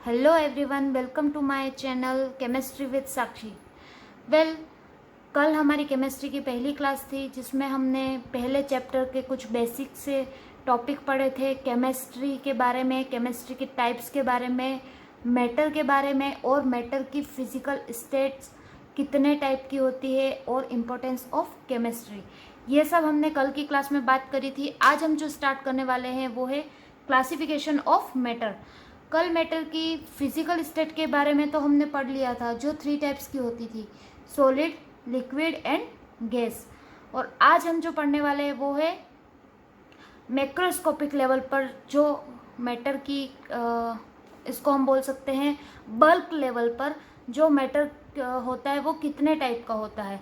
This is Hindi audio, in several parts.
Hello everyone, welcome to my channel chemistry with Sakshi. Well, कल हमारी केमिस्ट्री की पहली क्लास थी जिसमें हमने पहले चैप्टर के कुछ बेसिक से टॉपिक पढ़े थे। केमिस्ट्री के बारे में, केमिस्ट्री की टाइप्स के बारे में, मैटर के बारे में और मैटर की फिजिकल स्टेट्स कितने टाइप की होती है और इम्पोर्टेंस ऑफ केमिस्ट्री, ये सब हमने कल की क्लास में बात करी थी। आज हम जो स्टार्ट करने वाले हैं वो है क्लासिफिकेशन ऑफ मैटर। कल मैटर की फिजिकल स्टेट के बारे में तो हमने पढ़ लिया था, जो 3 टाइप्स की होती थी, सॉलिड, लिक्विड एंड गैस। और आज हम जो पढ़ने वाले हैं वो है मैक्रोस्कोपिक लेवल पर जो मैटर की इसको हम बोल सकते हैं बल्क लेवल पर जो मैटर होता है वो कितने टाइप का होता है।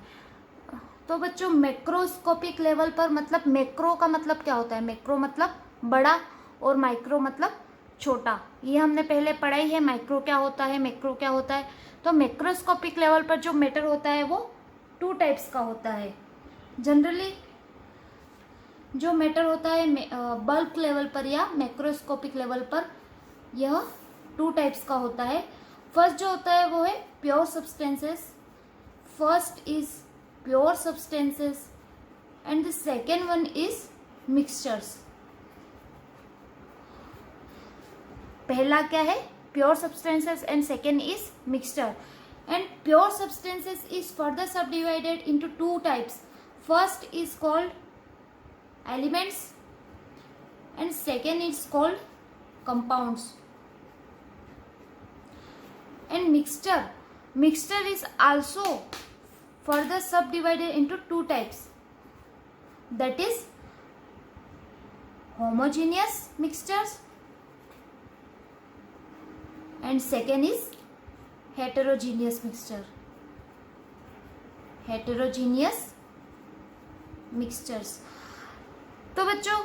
तो बच्चों, मैक्रोस्कोपिक लेवल पर मतलब मैक्रो का मतलब क्या होता है? मैक्रो मतलब बड़ा और माइक्रो मतलब छोटा। ये हमने पहले पढ़ा ही है, माइक्रो क्या होता है, मैक्रो क्या होता है। तो मैक्रोस्कोपिक लेवल पर जो मैटर होता है वो 2 टाइप्स का होता है। जनरली जो मैटर होता है बल्क लेवल पर या मैक्रोस्कोपिक लेवल पर, यह 2 टाइप्स का होता है। फर्स्ट जो होता है वो है pure substances. First is pure substances and the second one is mixtures. पहला क्या है? Pure substances and second is mixture. And pure substances is further sub divided into 2 types. First is called elements and second is called compounds. And mixture is also further subdivided into 2 types, that is homogeneous mixtures and second is heterogeneous mixtures. तो बच्चों,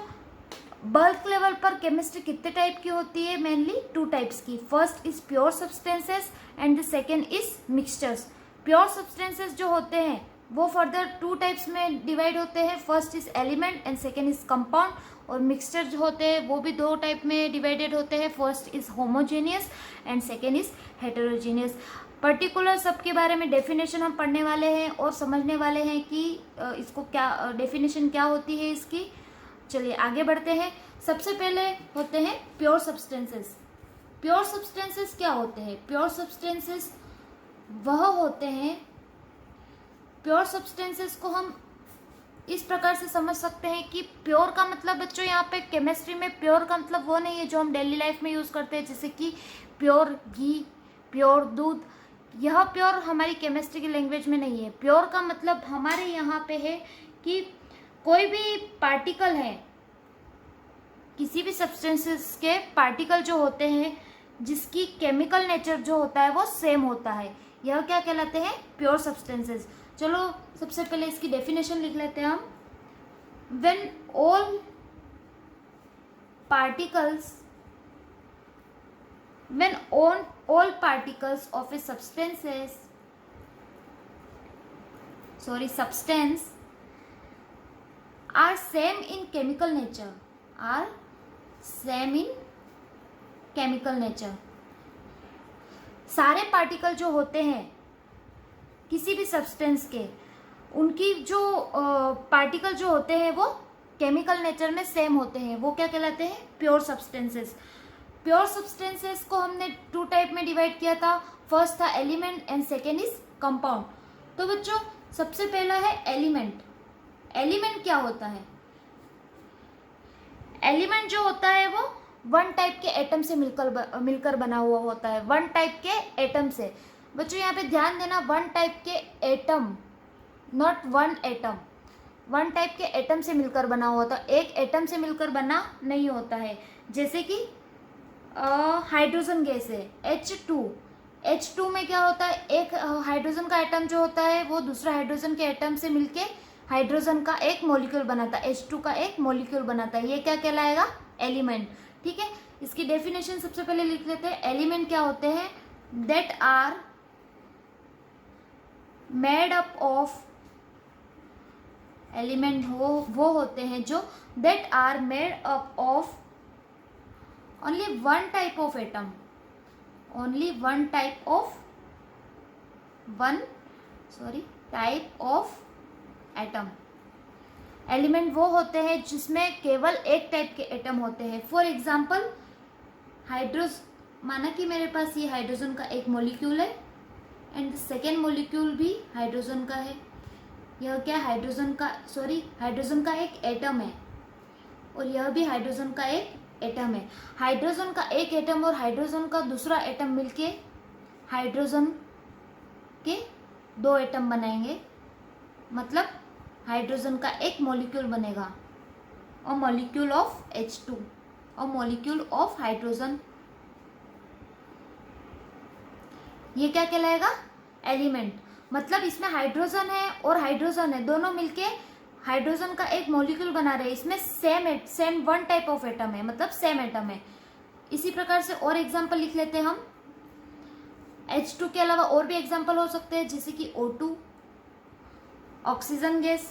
बल्क लेवल पर केमिस्ट्री कितने टाइप की होती है? मेनली 2 टाइप्स की। First is pure substances and the second is mixtures. Pure substances जो होते हैं वो फर्दर 2 टाइप्स में डिवाइड होते हैं। First is element and second is compound. और मिक्सचर जो होते हैं वो भी 2 टाइप में डिवाइडेड होते हैं। First is homogeneous and second is heterogeneous. Particular सबके बारे में डेफिनेशन हम पढ़ने वाले हैं और समझने वाले हैं कि इसको क्या डेफिनेशन क्या होती है इसकी। चलिए आगे बढ़ते हैं। सबसे पहले होते हैं प्योर सब्सटेंसेस। प्योर सब्सटेंसेस क्या होते हैं? प्योर सब्सटेंसेस वह होते हैं, प्योर सब्सटेंसेस को हम इस प्रकार से समझ सकते हैं कि प्योर का मतलब बच्चों यहाँ पे केमिस्ट्री में प्योर का मतलब वो नहीं है जो हम डेली लाइफ में यूज करते हैं, जैसे कि प्योर घी, प्योर दूध। यह प्योर हमारी केमिस्ट्री की लैंग्वेज में नहीं है। प्योर का मतलब हमारे यहाँ पे है कि कोई भी पार्टिकल है, किसी भी सब्सटेंसेस के पार्टिकल जो होते हैं जिसकी केमिकल नेचर जो होता है वो सेम होता है, यह क्या कहलाते हैं? Pure substances. चलो सबसे पहले इसकी डेफिनेशन लिख लेते हैं हम। When all particles of A substance are same in chemical nature, सारे पार्टिकल जो होते हैं किसी भी सब्सटेंस के, उनकी जो पार्टिकल जो होते हैं वो केमिकल नेचर में सेम होते हैं, वो क्या कहलाते हैं? Pure substances. प्योर सब्सटेंसेस को हमने 2 टाइप में डिवाइड किया था। फर्स्ट था element and second is compound. तो बच्चों, सबसे पहला है एलिमेंट। एलिमेंट क्या होता है? एलिमेंट जो होता है वो 1 टाइप के एटम से मिलकर बना हुआ होता है। 1 टाइप के एटम से। बच्चों यहाँ पे ध्यान देना, 1 टाइप के एटम, नॉट 1 एटम। 1 टाइप के एटम से मिलकर बना हुआ होता है, एक एटम से मिलकर बना नहीं होता है। जैसे कि हाइड्रोजन गैस है H2 में क्या होता है? एक हाइड्रोजन का एटम जो होता है वो दूसरा हाइड्रोजन के एटम से मिलके हाइड्रोजन का एक मॉलिक्यूल बनाता है, H2 का एक मॉलिक्यूल बनाता है। ये क्या कहलाएगा? एलिमेंट। ठीक है, इसकी डेफिनेशन सबसे पहले लिख लेते हैं। एलिमेंट क्या होते हैं? That are made up of, element वो होते हैं जो that are made up of only 1 type of atom, only one type of atom. Element वो होते हैं जिसमें केवल एक टाइप के एटम होते हैं। फॉर एग्जाम्पल माना कि मेरे पास ये हाइड्रोजन का एक मॉलिक्यूल है एंड सेकेंड मॉलिक्यूल भी हाइड्रोजन का है। यह क्या हाइड्रोजन का एक एटम है और यह भी हाइड्रोजन का एक एटम है। हाइड्रोजन का एक एटम और हाइड्रोजन का दूसरा एटम मिलके हाइड्रोजन के दो एटम बनाएंगे, मतलब हाइड्रोजन का एक मॉलिक्यूल बनेगा, और मॉलिक्यूल ऑफ H2 और मॉलिक्यूल ऑफ हाइड्रोजन। ये क्या कहलाएगा? एलिमेंट। मतलब इसमें हाइड्रोजन है और हाइड्रोजन है, दोनों मिलके हाइड्रोजन का एक मॉलिक्यूल बना रहे हैं। इसमें same one type of atom है, मतलब सेम एटम है। इसी प्रकार से और एग्जांपल लिख लेते हैं हम। H2 के अलावा और भी एग्जांपल हो सकते हैं, जैसे कि O2 oxygen gas,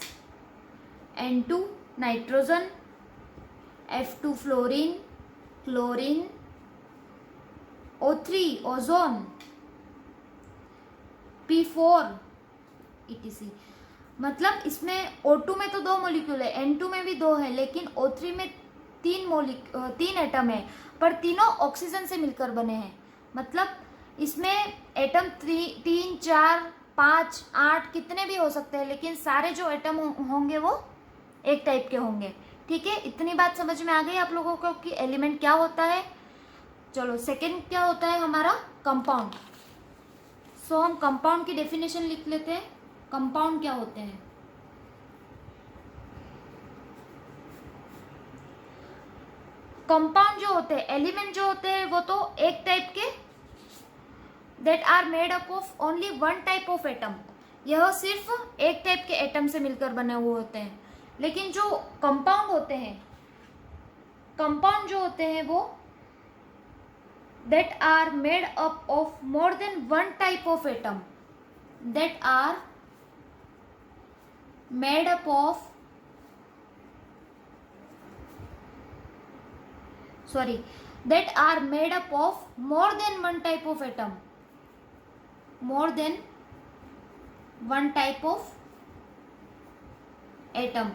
N2 nitrogen, F2 fluorine, chlorine, O3 ozone, P4 etc। मतलब इसमें O2 में तो दो मॉलिक्यूल है, N2 में भी दो है, लेकिन O3 में तीन एटम है, पर तीनों ऑक्सीजन से मिलकर बने हैं। मतलब इसमें एटम 3, 4, 5, 8 कितने भी हो सकते हैं, लेकिन सारे जो एटम होंगे वो एक टाइप के होंगे। ठीक है, इतनी बात समझ में आ गई आप लोगों को कि एलिमेंट क्या होता है। चलो सेकंड क्या होता है हमारा? कंपाउंड। सो हम कंपाउंड की डेफिनेशन लिख लेते हैं। कंपाउंड क्या होते हैं? कंपाउंड जो होते हैं, एलिमेंट जो होते हैं, वो तो एक टाइप के that are made up of only one type of atom। यह सिर्फ एक टाइप के एटम से मिलकर बने हुए होते हैं। लेकिन जो कंपाउंड होते हैं, कंपाउंड जो होते हैं वो that are made up of more than one type of atom, that are made up of that are made up of more than one type of atom, more than one type of atom.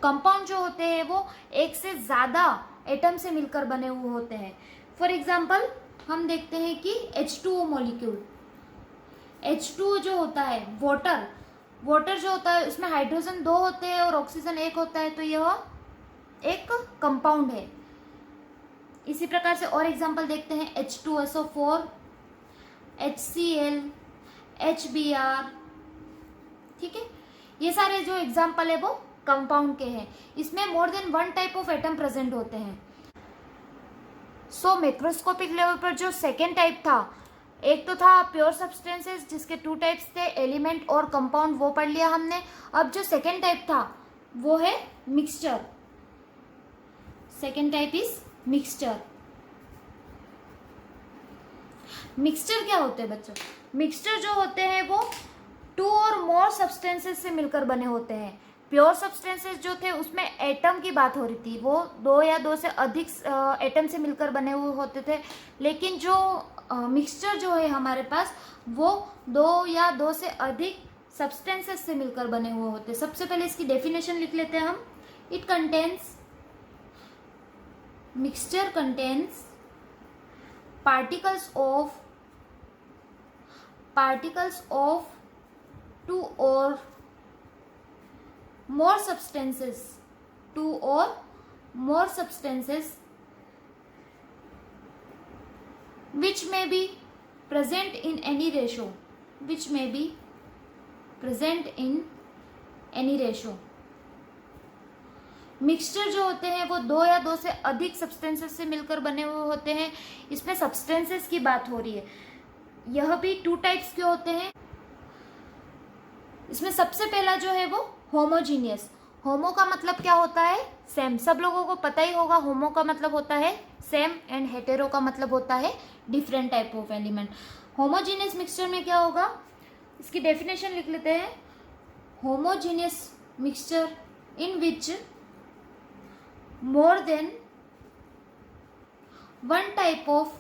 Compound जो होते हैं वो एक से ज्यादा एटम से मिलकर बने हुए होते हैं। फॉर एग्जाम्पल हम देखते हैं कि H2O मॉलिक्यूल, H2O जो होता है, वाटर जो होता है, उसमें हाइड्रोजन दो होते हैं और ऑक्सीजन एक होता है, तो यह एक कंपाउंड है। इसी प्रकार से और एग्जाम्पल देखते हैं H2SO4, HCl, HBr। ठीक है, ये सारे जो एग्जाम्पल है वो कंपाउंड के हैं। इसमें more than one type of atom present होते हैं। सो मैक्रोस्कोपिक लेवल पर जो सेकेंड टाइप था, एक तो था प्योर सब्सटेंसेस जिसके टू टाइप्स थे, एलिमेंट और कंपाउंड, वो पढ़ लिया हमने। अब जो सेकेंड टाइप था वो है mixture. Second type is mixture. Mixture क्या होते हैं बच्चों? मिक्सचर जो होते हैं वो टू और मोर सब्सटेंसेस से मिलकर बने होते हैं। प्योर सब्सटेंसेस जो थे उसमें एटम की बात हो रही थी, वो दो या दो से अधिक एटम से मिलकर बने हुए होते थे। लेकिन जो मिक्सचर जो है हमारे पास, वो दो या दो से अधिक सब्सटेंसेस से मिलकर बने हुए होते हैं। सबसे पहले इसकी डेफिनेशन लिख लेते हैं हम। It contains, mixture contains particles of two or more substances which may be present in any ratio, mixture जो होते हैं वो दो या दो से अधिक सब्सटेंसेस से मिलकर बने हुए होते हैं। इसमें सब्सटेंसेस की बात हो रही है। यह भी टू टाइप्स के होते हैं। इसमें सबसे पहला जो है वो होमोजीनियस। होमो का मतलब क्या होता है? सेम। सब लोगों को पता ही होगा होमो का मतलब होता है सेम, एंड हेटेरो का मतलब होता है different type of element. Homogeneous mixture में क्या होगा, इसकी डेफिनेशन लिख लेते हैं। Homogeneous mixture in which more than one type of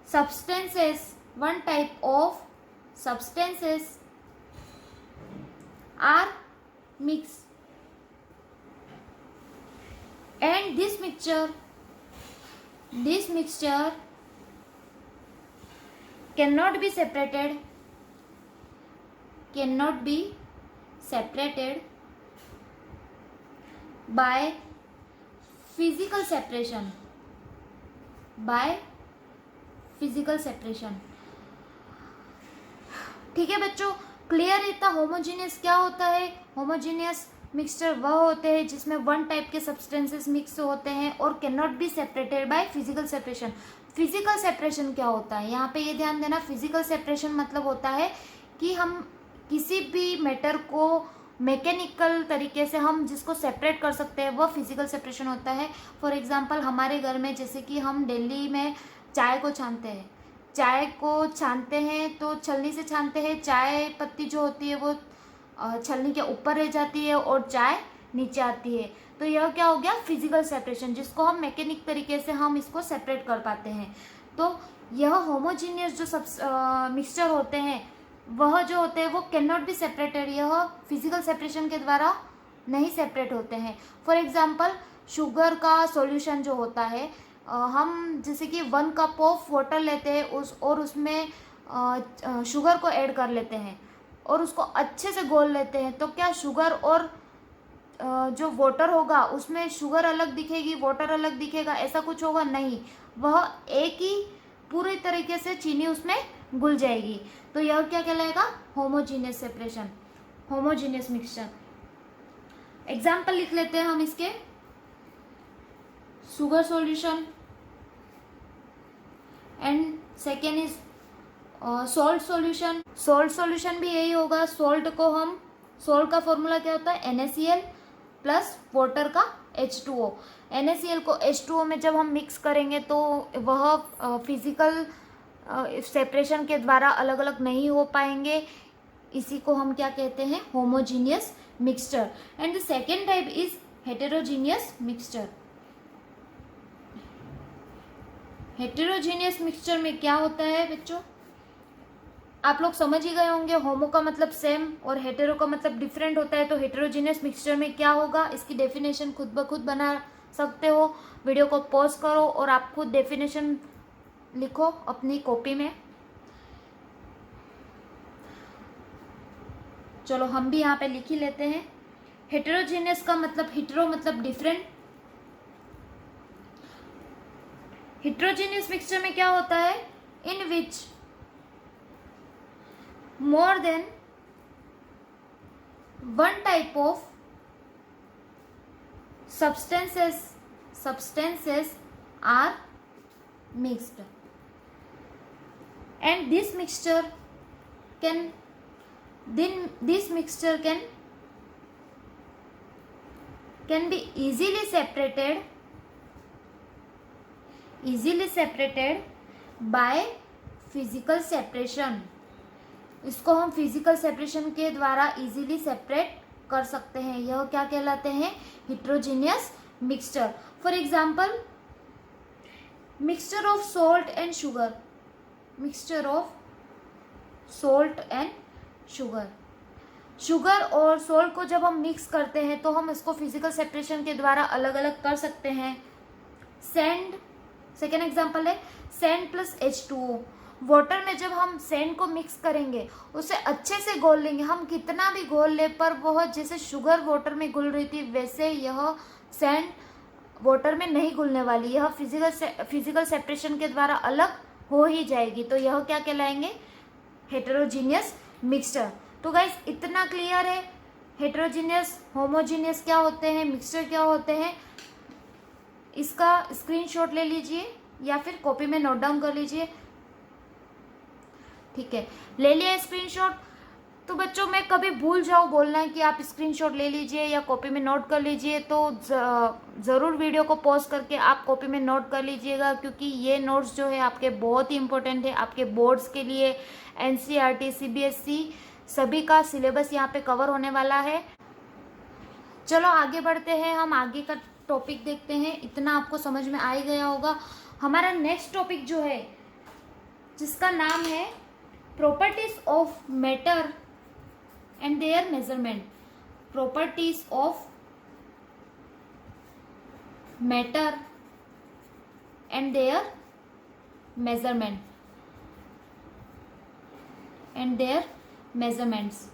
substances, one type of substances are mixed, and this mixture cannot be separated by physical separation. ठीक है बच्चों, क्लियर इतना होमोजीनियस क्या होता है? होमोजीनियस मिक्सचर वह होते हैं जिसमें वन टाइप के सब्सटेंसेस मिक्स होते हैं और can not be separated by physical separation. Physical separation क्या होता है? यहाँ पे ये ध्यान देना, फिजिकल सेपरेशन मतलब होता है कि हम किसी भी मैटर को मैकेनिकल तरीके से हम जिसको सेपरेट कर सकते हैं वह फिजिकल सेपरेशन होता है। फॉर एग्जांपल हमारे घर में जैसे कि हम दिल्ली में चाय को छानते हैं तो छलनी से छानते हैं, चाय पत्ती जो होती है वो छलनी के ऊपर रह जाती है और चाय नीचे आती है। तो यह क्या हो गया? फिजिकल सेपरेशन, जिसको हम मैकेनिक तरीके से हम इसको सेपरेट कर पाते हैं। तो यह होमोजीनियस जो मिक्सचर होते हैं वह जो होते हैं वो कैन नॉट बी सेपरेटेड, यह फिजिकल सेपरेशन के द्वारा नहीं सेपरेट होते हैं। फॉर एग्जांपल शुगर का सॉल्यूशन जो होता है, हम जैसे कि 1 कप ऑफ वाटर लेते हैं उसमें शुगर को ऐड कर लेते हैं और उसको अच्छे से घोल लेते हैं, तो क्या शुगर और जो वाटर होगा उसमें शुगर अलग दिखेगी, वाटर अलग दिखेगा? ऐसा कुछ होगा नहीं, वह एक ही पूरी तरीके से चीनी उसमें घुल जाएगी। तो यह क्या कहलाएगा? Homogeneous separation, homogeneous mixture. Example लिख लेते हैं हम इसके। Sugar solution and second is salt solution. Salt solution भी यही होगा। सॉल्ट का फॉर्मूला क्या होता है? NaCl प्लस वाटर का H2O। NaCl को H2O में जब हम मिक्स करेंगे तो वह फिजिकल सेपरेशन के द्वारा अलग अलग नहीं हो पाएंगे। इसी को हम क्या कहते हैं? Homogeneous mixture. And the second type is heterogeneous mixture. Heterogeneous mixture में क्या होता है बच्चों? आप लोग समझ ही गए होंगे, होमो का मतलब सेम और हेटेरो का मतलब डिफरेंट होता है। तो हेटेरोजीनियस मिक्सचर में क्या होगा, इसकी डेफिनेशन खुद ब खुद बना सकते हो। वीडियो को पॉज करो और आप खुद डेफिनेशन लिखो अपनी कॉपी में। चलो हम भी यहाँ पे लिख ही लेते हैं। हेटेरोजीनियस का मतलब हेटेरो मतलब डिफरेंट। हेटेरोजीनियस मिक्सचर में क्या होता है? इन विच more than one type of substances are mixed, and this mixture can be easily separated by physical separation। इसको हम फिजिकल सेपरेशन के द्वारा इजीली सेपरेट कर सकते हैं। यह क्या कहलाते हैं? Heterogeneous mixture. For example mixture of salt and sugar. Sugar और सॉल्ट को जब हम मिक्स करते हैं तो हम इसको फिजिकल सेपरेशन के द्वारा अलग अलग कर सकते हैं। सैंड, सेकेंड एग्जांपल है सैंड प्लस H2O। वाटर में जब हम सैंड को मिक्स करेंगे उसे अच्छे से घोल लेंगे, हम कितना भी घोल ले पर वह जैसे शुगर वाटर में घुल रही थी वैसे यह सैंड वाटर में नहीं घुलने वाली, यह फिजिकल सेपरेशन के द्वारा अलग हो ही जाएगी। तो यह क्या कहलाएंगे? Heterogeneous mixture. तो गाइस इतना क्लियर है हेटेरोजीनियस होमोजीनियस क्या होते हैं, मिक्सचर क्या होते हैं। इसका स्क्रीनशॉट ले लीजिए या फिर कॉपी में नोट डाउन कर लीजिए। ठीक है, ले लिया स्क्रीनशॉट। तो बच्चों मैं कभी भूल जाऊँ बोलना है कि आप स्क्रीनशॉट ले लीजिए या कॉपी में नोट कर लीजिए तो ज़रूर वीडियो को पॉज करके आप कॉपी में नोट कर लीजिएगा, क्योंकि ये नोट्स जो है आपके बहुत ही इंपॉर्टेंट है आपके बोर्ड्स के लिए। NCERT CBSE सभी का सिलेबस यहाँ पे कवर होने वाला है। चलो आगे बढ़ते हैं, हम आगे का टॉपिक देखते हैं। इतना आपको समझ में आ ही गया होगा। हमारा नेक्स्ट टॉपिक जो है जिसका नाम है properties of matter and their measurement. Properties of matter and their measurement and their measurements.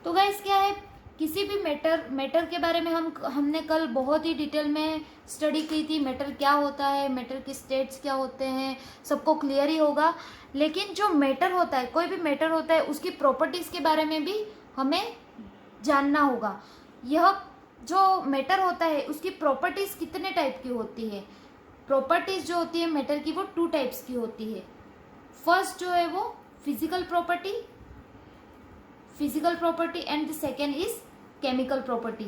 तो गाइस क्या है, किसी भी मैटर के बारे में हमने कल बहुत ही डिटेल में स्टडी की थी। मैटर क्या होता है, मैटर के स्टेट्स क्या होते हैं, सबको क्लियर ही होगा। लेकिन जो मैटर होता है, कोई भी मैटर होता है, उसकी प्रॉपर्टीज के बारे में भी हमें जानना होगा। यह जो मैटर होता है उसकी प्रॉपर्टीज कितने टाइप की होती है। प्रॉपर्टीज जो होती है मैटर की वो 2 टाइप्स की होती है। फर्स्ट जो है वो physical property and the second is chemical property.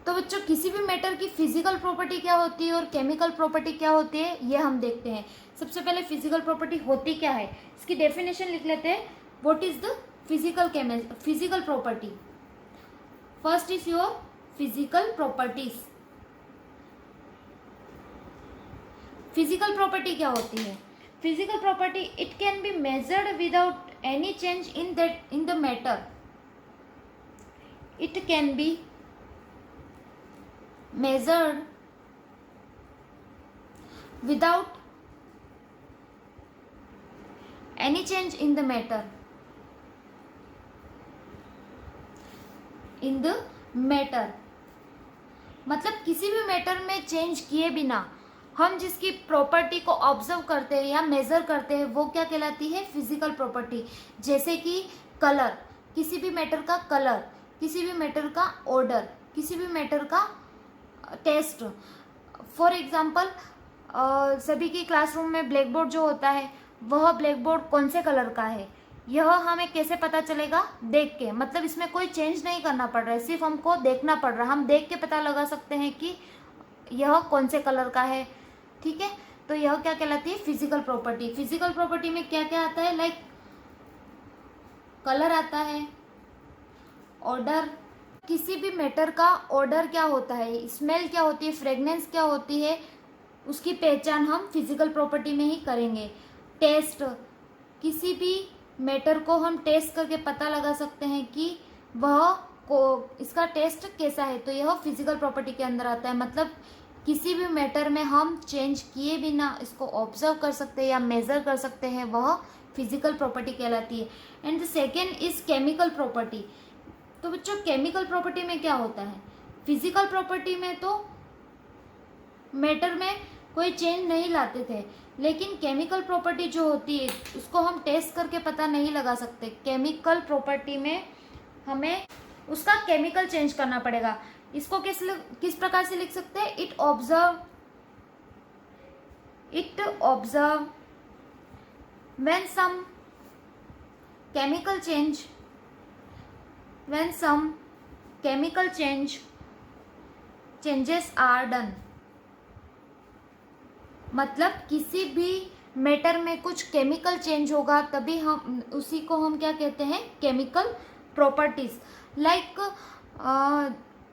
तो बच्चों किसी भी मैटर की फिजिकल प्रॉपर्टी क्या होती है और केमिकल प्रॉपर्टी क्या होती है ये हम देखते हैं। सबसे पहले फिजिकल प्रॉपर्टी होती क्या है, इसकी डेफिनेशन लिख लेते हैं। What is the physical property? First is your physical properties. Physical property क्या होती है? Physical property, it can be measured without any change in the matter. It can be measured without any change in the matter. मतलब किसी भी मैटर में चेंज किए बिना हम जिसकी प्रॉपर्टी को ऑब्जर्व करते हैं या मेजर करते हैं वो क्या कहलाती है? Physical property. जैसे कि कलर, किसी भी मैटर का कलर, किसी भी मैटर का ऑर्डर, किसी भी मैटर का टेस्ट। फॉर एग्जांपल सभी की क्लासरूम में ब्लैक बोर्ड जो होता है वह ब्लैक बोर्ड कौन से कलर का है, यह हमें कैसे पता चलेगा? देख के। मतलब इसमें कोई चेंज नहीं करना पड़ रहा है, सिर्फ हमको देखना पड़ रहा है। हम देख के पता लगा सकते हैं कि यह कौन से कलर का है। ठीक है, तो यह क्या कहलाती है? Physical property. फिजिकल प्रॉपर्टी में क्या क्या आता है? लाइक कलर आता है, ऑर्डर, किसी भी मैटर का ऑर्डर क्या होता है, स्मेल क्या होती है, फ्रेगनेंस क्या होती है, उसकी पहचान हम फिजिकल प्रॉपर्टी में ही करेंगे। टेस्ट, किसी भी मैटर को हम टेस्ट करके पता लगा सकते हैं कि इसका टेस्ट कैसा है, तो यह फिजिकल प्रॉपर्टी के अंदर आता है। मतलब किसी भी मैटर में हम चेंज किए बिना इसको ऑब्जर्व कर सकते हैं या मेजर कर सकते हैं, वह फिजिकल प्रॉपर्टी कहलाती है। And the second is chemical property. तो बच्चों केमिकल प्रॉपर्टी में क्या होता है? फिजिकल प्रॉपर्टी में तो मैटर में कोई चेंज नहीं लाते थे, लेकिन केमिकल प्रॉपर्टी जो होती है उसको हम टेस्ट करके पता नहीं लगा सकते। केमिकल प्रॉपर्टी में हमें उसका केमिकल चेंज करना पड़ेगा। इसको किस प्रकार से लिख सकते हैं? It observe when some chemical changes are done। मतलब किसी भी मैटर में कुछ केमिकल चेंज होगा तभी हम उसी को हम क्या कहते हैं? Chemical properties. लाइक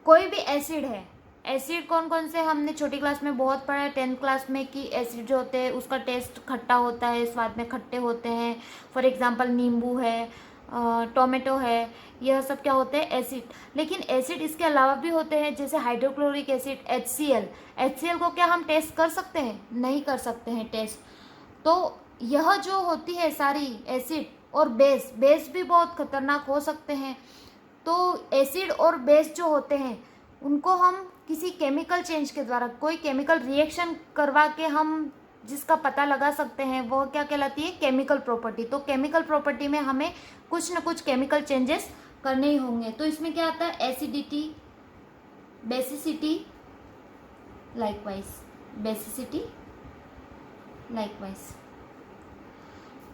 कोई भी एसिड है, एसिड कौन कौन से हमने छोटी क्लास में बहुत पढ़ा है, 10th क्लास में, कि एसिड जो होते हैं उसका टेस्ट खट्टा होता है, स्वाद में खट्टे होते हैं। फॉर एग्जांपल नींबू है, टोमेटो है, यह सब क्या होते हैं? एसिड। लेकिन एसिड इसके अलावा भी होते हैं, जैसे हाइड्रोक्लोरिक एसिड, HCl को क्या हम टेस्ट कर सकते हैं? नहीं कर सकते हैं टेस्ट। तो यह जो होती है सारी एसिड और बेस भी बहुत खतरनाक हो सकते हैं। तो एसिड और बेस जो होते हैं उनको हम किसी केमिकल चेंज के द्वारा, कोई केमिकल रिएक्शन करवा के हम जिसका पता लगा सकते हैं, वो क्या कहलाती है? Chemical property. तो केमिकल प्रॉपर्टी में हमें कुछ न कुछ केमिकल चेंजेस करने ही होंगे। तो इसमें क्या आता है? Acidity, basicity, likewise.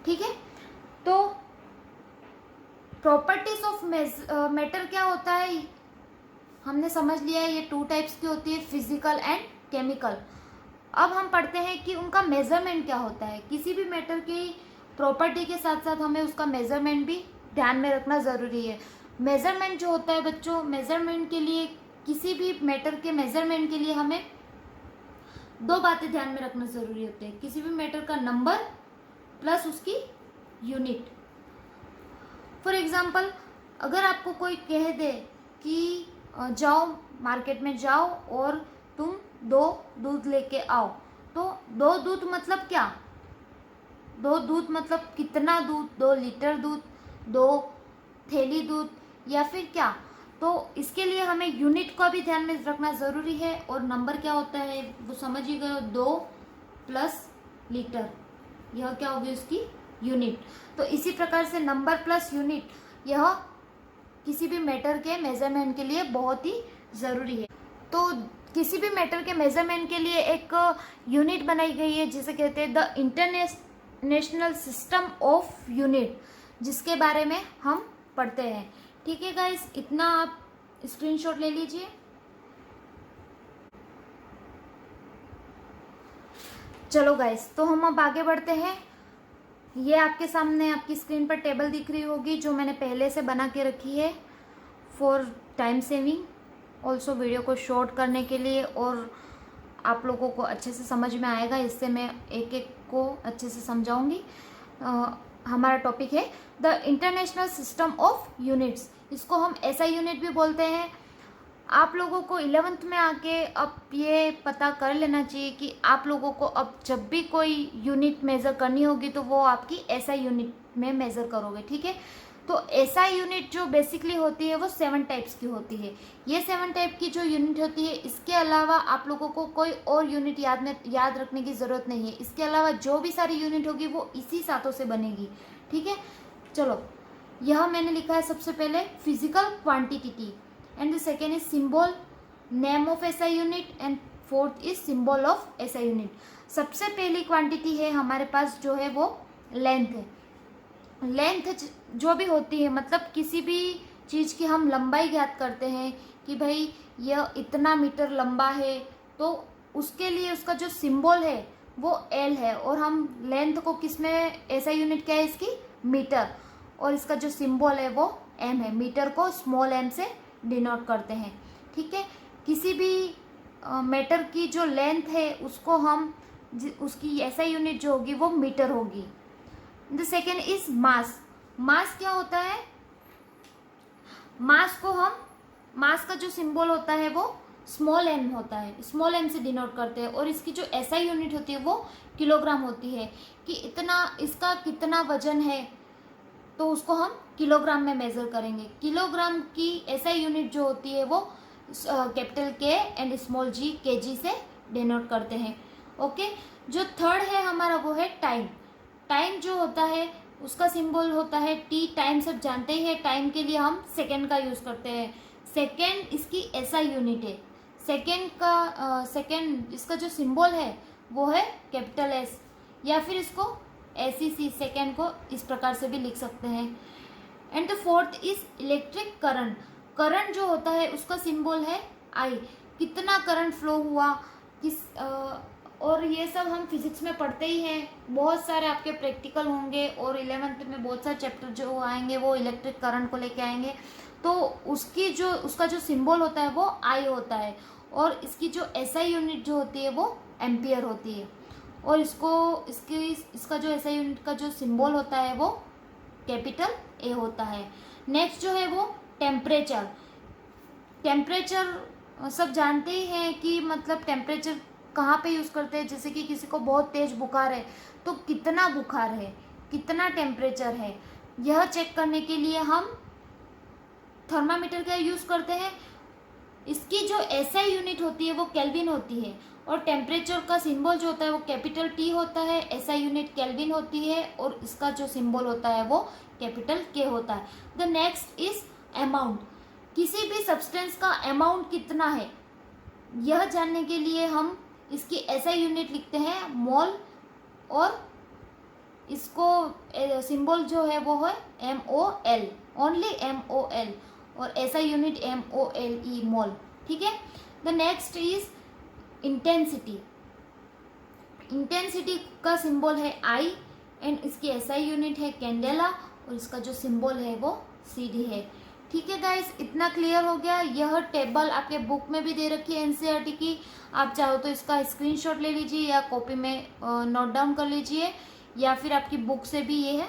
ठीक है, तो प्रॉपर्टीज ऑफ मैटर क्या होता है हमने समझ लिया है। ये 2 टाइप्स की होती है, फिजिकल एंड केमिकल। अब हम पढ़ते हैं कि उनका मेजरमेंट क्या होता है। किसी भी मैटर की प्रॉपर्टी के साथ साथ हमें उसका मेजरमेंट भी ध्यान में रखना ज़रूरी है। मेजरमेंट जो होता है बच्चों, मेजरमेंट के लिए, किसी भी मैटर के मेजरमेंट के लिए हमें दो बातें ध्यान में रखना जरूरी होते हैं, किसी भी मैटर का नंबर प्लस उसकी यूनिट। फॉर एग्जाम्पल, अगर आपको कोई कह दे कि जाओ मार्केट में जाओ और तुम 2 दूध लेके आओ, तो 2 दूध मतलब क्या? 2 दूध मतलब कितना दूध? 2 लीटर दूध, 2 थैली दूध, या फिर क्या? तो इसके लिए हमें यूनिट का भी ध्यान में रखना जरूरी है। और नंबर क्या होता है वो समझ ही गए हो, 2 प्लस लीटर, यह क्या होगी उसकी यूनिट। तो इसी प्रकार से नंबर प्लस यूनिट यह किसी भी मैटर के मेजरमेंट के लिए बहुत ही जरूरी है। तो किसी भी मैटर के मेजरमेंट के लिए एक यूनिट बनाई गई है जिसे कहते हैं the international system of unit, जिसके बारे में हम पढ़ते हैं। ठीक है गाइस, इतना आप स्क्रीनशॉट ले लीजिए। चलो गाइस, तो हम अब आगे बढ़ते हैं। ये आपके सामने आपकी स्क्रीन पर टेबल दिख रही होगी जो मैंने पहले से बना के रखी है for time saving, also video को शॉर्ट करने के लिए, और आप लोगों को अच्छे से समझ में आएगा, इससे मैं एक एक को अच्छे से समझाऊंगी। हमारा टॉपिक है the international system of units. इसको हम ऐसा यूनिट भी बोलते हैं। आप लोगों को 11th में आके अब ये पता कर लेना चाहिए कि आप लोगों को अब जब भी कोई यूनिट मेज़र करनी होगी तो वो आपकी एसआई यूनिट में मेज़र करोगे। ठीक है, तो एसआई यूनिट जो बेसिकली होती है वो 7 टाइप्स की होती है। ये 7 टाइप की जो यूनिट होती है, इसके अलावा आप लोगों को कोई और यूनिट याद रखने की ज़रूरत नहीं है। इसके अलावा जो भी सारी यूनिट होगी वो इसी सातों से बनेगी। ठीक है, चलो, यह मैंने लिखा है सबसे पहले physical quantity, and the second is symbol name of SI unit, and fourth is symbol of SI unit। सबसे पहली क्वांटिटी है हमारे पास जो है वो लेंथ है। लेंथ जो भी होती है, मतलब किसी भी चीज़ की हम लंबाई ज्ञात करते हैं कि भाई यह इतना मीटर लंबा है, तो उसके लिए उसका जो सिंबल है वो L है, और हम लेंथ को किस में SI यूनिट क्या है इसकी? मीटर, और इसका जो सिंबल है वो M है। मीटर को स्मॉल m से डिनोट करते हैं। ठीक है, किसी भी मैटर की जो लेंथ है उसको हम उसकी एसआई यूनिट जो होगी वो मीटर होगी। The second is mass. Mass क्या होता है? मास को हम, मास का जो सिंबल होता है वो स्मॉल m होता है, स्मॉल m से डिनोट करते हैं, और इसकी जो एसआई यूनिट होती है वो किलोग्राम होती है, कि इतना इसका कितना वजन है, तो उसको हम किलोग्राम में मेजर करेंगे। किलोग्राम की एसआई यूनिट जो होती है वो कैपिटल के एंड स्मॉल जी केजी से डिनोट करते हैं। ओके, जो थर्ड है हमारा वो है टाइम। टाइम जो होता है उसका सिंबल होता है टी। टाइम सब जानते ही है, टाइम के लिए हम सेकेंड का यूज करते हैं। सेकेंड इसकी एसआई यूनिट है। सेकेंड का सेकेंड इसका जो सिंबल है वो है कैपिटल एस, या फिर इसको SEC सेकेंड को इस प्रकार से भी लिख सकते हैं। And the fourth is electric current. Current जो होता है उसका सिंबल है I। कितना करंट फ्लो हुआ, और ये सब हम फिजिक्स में पढ़ते ही हैं। बहुत सारे आपके प्रैक्टिकल होंगे, और 11th में बहुत सारे चैप्टर जो आएंगे वो इलेक्ट्रिक करंट को लेके आएंगे। तो उसका जो सिंबल होता है वो I होता है, और इसकी जो SI यूनिट जो होती है वो एम्पियर होती है, और इसका जो SI यूनिट का जो सिंबल होता है वो कैपिटल A होता है। नेक्स्ट जो है वो टेम्परेचर। टेम्परेचर सब जानते ही हैं कि मतलब टेम्परेचर कहाँ पे यूज़ करते हैं। जैसे कि किसी को बहुत तेज बुखार है तो कितना बुखार है, कितना टेम्परेचर है, यह चेक करने के लिए हम थर्मामीटर का यूज़ करते हैं। इसकी जो SI यूनिट होती है वो केल्विन होती है, और टेम्परेचर का सिंबल जो होता है वो कैपिटल T होता है, SI यूनिट केल्विन होती है, और इसका जो सिंबल होता है वो कैपिटल K होता है। The next is amount. किसी भी सब्सटेंस का अमाउंट कितना है यह जानने के लिए हम इसकी SI यूनिट लिखते हैं मोल, और इसको सिंबल जो है वो है MOL, ओनली MOL, और SI यूनिट MOLE, मोल। ठीक है, the next is intensity. Intensity का सिंबल है I, एंड इसकी SI यूनिट है कैंडेला, और इसका जो सिंबल है वो CD है। ठीक है गाइस, इतना क्लियर हो गया। यह टेबल आपके बुक में भी दे रखी है एनसीईआरटी की, आप चाहो तो इसका स्क्रीनशॉट ले लीजिए या कॉपी में नोट डाउन कर लीजिए, या फिर आपकी बुक से भी ये है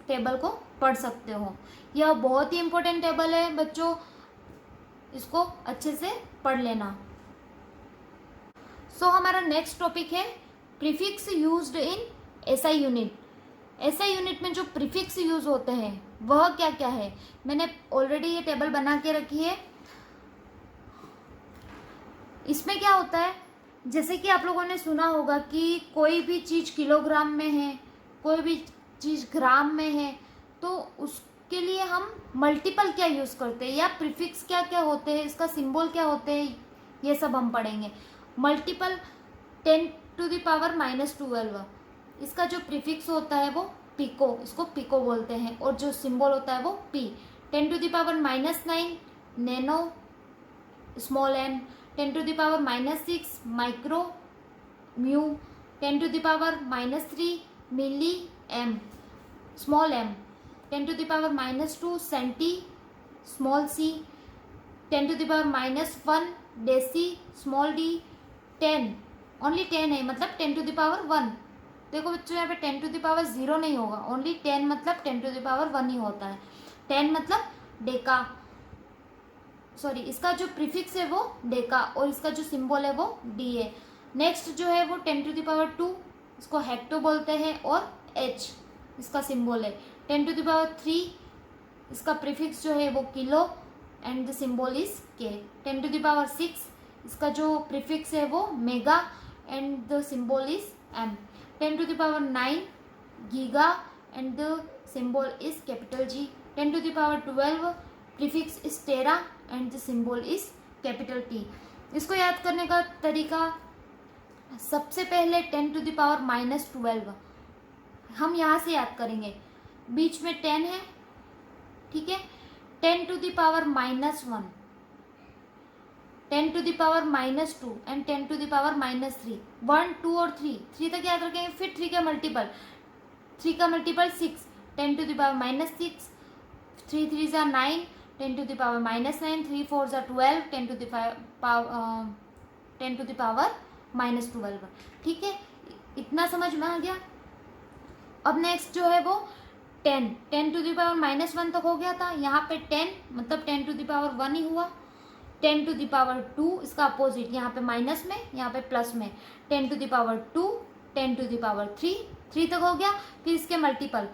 टेबल को पढ़ सकते हो। यह बहुत ही इंपॉर्टेंट टेबल है बच्चों, इसको अच्छे से पढ़ लेना। सो हमारा नेक्स्ट टॉपिक है prefix used in SI unit. SI unit में जो प्रीफिक्स यूज होते हैं वह क्या क्या है, मैंने ऑलरेडी ये टेबल बना के रखी है। इसमें क्या होता है, जैसे कि आप लोगों ने सुना होगा कि कोई भी चीज किलोग्राम में है, कोई भी चीज ग्राम में है, तो उसके लिए हम मल्टीपल क्या यूज करते हैं या प्रीफिक्स क्या क्या होते हैं, इसका सिंबल क्या होते हैं, ये सब हम पढ़ेंगे। मल्टीपल 10⁻⁻12, इसका जो प्रीफिक्स होता है वो पिको, इसको पिको बोलते हैं, और जो सिंबल होता है वो P. 10⁻⁻9 nano small n, 10⁻⁻6 micro mu, 10⁻⁻3 milli M small m, 10⁻⁻2 centi small c, 10⁻⁻1 deci small d, 10 only 10 है मतलब 10⁻1। देखो बच्चों यहाँ पे 10⁻0 नहीं होगा, ओनली 10 मतलब 10⁻1 ही होता है। 10 मतलब डेका, सॉरी इसका जो प्रीफिक्स है वो डेका और इसका जो सिंबल है वो डी है। नेक्स्ट जो है वो 10⁻2, इसको हेक्टो बोलते हैं और एच इसका सिंबल है। 10⁻3 इसका प्रीफिक्स जो है वो kilo and the symbol is K. 10⁻6 इसका जो प्रीफिक्स है वो mega and the symbol is M. 10⁻9 giga and the symbol is capital G. 10⁻12 prefix is tera and the symbol is capital T. इसको याद करने का तरीका, सबसे पहले 10⁻12 हम यहाँ से याद करेंगे, बीच में 10 है, ठीक है। 10⁻−1, 10⁻−2 एंड 10⁻−3, 1 2 और 3 तक याद रखेंगे। फिर 3 का मल्टीपल 6, 10⁻−6, 3 3 9, 10⁻−9, 3 4 12, 10⁻−12, ठीक है। इतना समझ में आ गया। अब नेक्स्ट जो है वो 10⁻−1 तक हो गया था, यहाँ पे 10 मतलब 10⁻1 ही हुआ। 10⁻2 इसका अपोजिट, यहाँ पे माइनस में यहाँ पे प्लस में, 10⁻2, 10⁻3 3 तक हो गया। फिर इसके मल्टीपल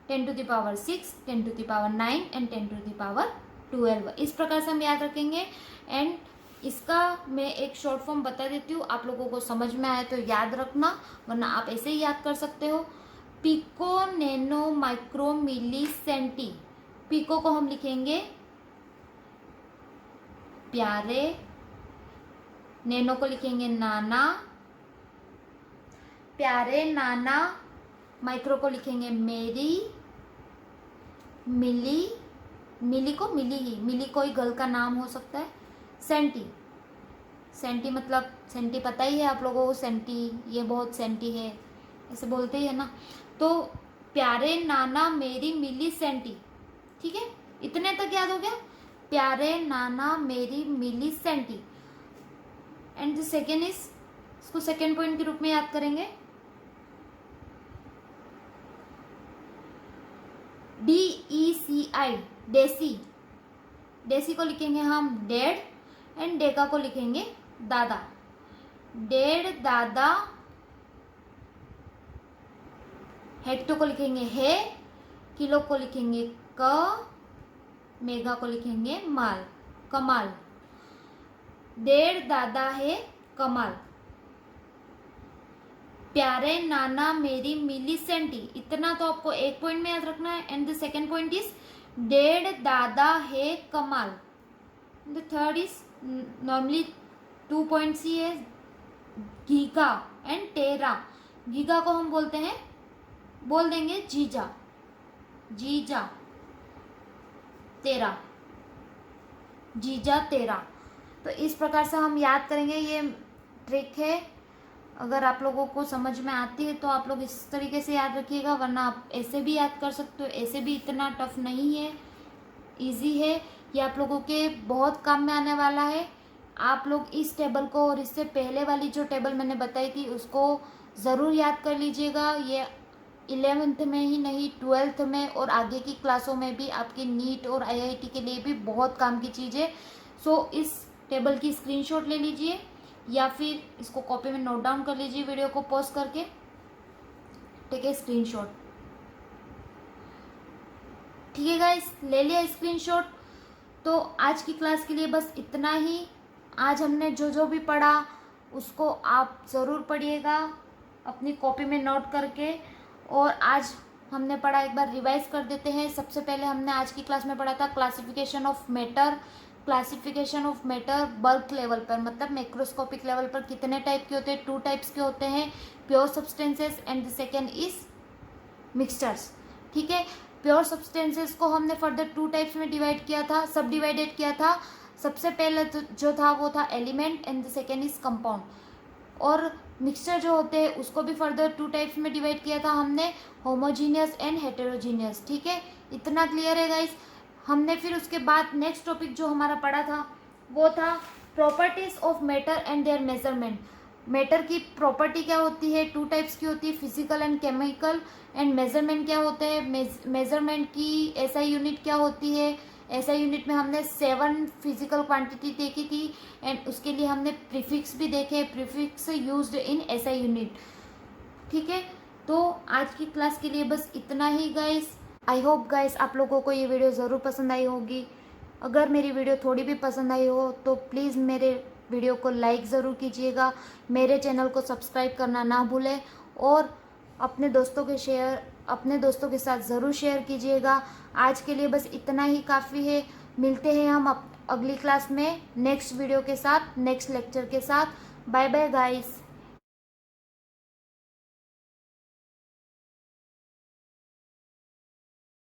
10⁻6, 10⁻9 एंड 10⁻12, इस प्रकार से हम याद रखेंगे। एंड इसका मैं एक शॉर्ट फॉर्म बता देती हूँ, आप लोगों को समझ में आए तो याद रखना, वरना आप ऐसे ही याद कर सकते हो। पिको नैनो माइक्रो मिली सेंटी। पिको को हम लिखेंगे प्यारे, नैनो को लिखेंगे नाना, प्यारे नाना, माइक्रो को लिखेंगे मेरी, मिली, मिली को मिली ही, मिली कोई गर्ल का नाम हो सकता है। सेंटी, सेंटी मतलब सेंटी पता ही है आप लोगों को, सेंटी ये बहुत सेंटी है ऐसे बोलते ही है ना। तो प्यारे नाना मेरी मिली सेंटी, ठीक है, इतने तक याद हो गया। प्यारे नाना मेरी milli centi. And the second is, इसको सेकेंड पॉइंट के रूप में याद करेंगे, DECI डेसी। डेसी को लिखेंगे हम डेड एंड डेका को लिखेंगे दादा। डेड दादा, हेक्टो को लिखेंगे हे, किलो को लिखेंगे क, मेगा को लिखेंगे माल, कमाल। डेढ़ दादा है कमाल। प्यारे नाना मेरी मिली सेंटी, इतना तो आपको एक पॉइंट में याद रखना है। And the second point is डेढ़ दादा है कमाल। The third is normally 2 points ही है, गीगा एंड टेरा। गीगा को हम बोलते हैं, बोल देंगे जीजा, जीजा तेरा, जीजा तेरा। तो इस प्रकार से हम याद करेंगे, ये ट्रिक है। अगर आप लोगों को समझ में आती है तो आप लोग इस तरीके से याद रखिएगा, वरना आप ऐसे भी याद कर सकते हो, ऐसे भी इतना टफ नहीं है। इजी है, ये आप लोगों के बहुत काम में आने वाला है। आप लोग इस टेबल को और इससे पहले वाली जो टेबल मैंने बताई थी उसको ज़रूर याद कर लीजिएगा। ये 11th में ही नहीं 12th में और आगे की क्लासों में भी आपकी नीट और IIT के लिए भी बहुत काम की चीज़ है। सो इस टेबल की स्क्रीनशॉट ले लीजिए या फिर इसको कॉपी में नोट डाउन कर लीजिए वीडियो को पॉज करके। ठीक है, स्क्रीनशॉट। ठीक है गाइस, ले लिया स्क्रीनशॉट। तो आज की क्लास के लिए बस इतना ही। आज हमने जो जो भी पढ़ा उसको आप ज़रूर पढ़िएगा अपनी कॉपी में नोट करके। और आज हमने पढ़ा, एक बार रिवाइज कर देते हैं। सबसे पहले हमने आज की क्लास में पढ़ा था classification of matter. Classification of matter bulk level पर, मतलब मैक्रोस्कोपिक लेवल पर कितने टाइप के होते हैं? 2 टाइप्स के होते हैं, pure substances and the second is mixtures. ठीक है, प्योर सब्सटेंसेस को हमने फर्दर 2 टाइप्स में डिवाइड किया था, सब डिवाइडेड किया था। सबसे पहले जो था वो था element and the second is compound. और मिक्सचर जो होते हैं उसको भी फर्दर 2 टाइप्स में डिवाइड किया था हमने, होमोजीनियस एंड हेटेरोजीनियस। ठीक है, इतना क्लियर है गाइस। हमने फिर उसके बाद नेक्स्ट टॉपिक जो हमारा पढ़ा था वो था properties of matter and their measurement. Matter की प्रॉपर्टी क्या होती है? 2 टाइप्स की होती है, physical and chemical. And measurement क्या होते हैं? मेजरमेंट की SI यूनिट क्या होती है? SI यूनिट में हमने 7 फिजिकल क्वांटिटी देखी थी एंड उसके लिए हमने प्रीफिक्स भी देखे, prefix used in SI unit. ठीक है, तो आज की क्लास के लिए बस इतना ही गाइस। आई होप गाइस आप लोगों को ये वीडियो ज़रूर पसंद आई होगी। अगर मेरी वीडियो थोड़ी भी पसंद आई हो तो प्लीज़ मेरे वीडियो को लाइक ज़रूर कीजिएगा, मेरे चैनल को सब्सक्राइब करना ना भूलें और अपने दोस्तों के साथ ज़रूर शेयर कीजिएगा। आज के लिए बस इतना ही काफ़ी है। मिलते हैं हम अगली क्लास में नेक्स्ट वीडियो के साथ, नेक्स्ट लेक्चर के साथ। Bye bye guys.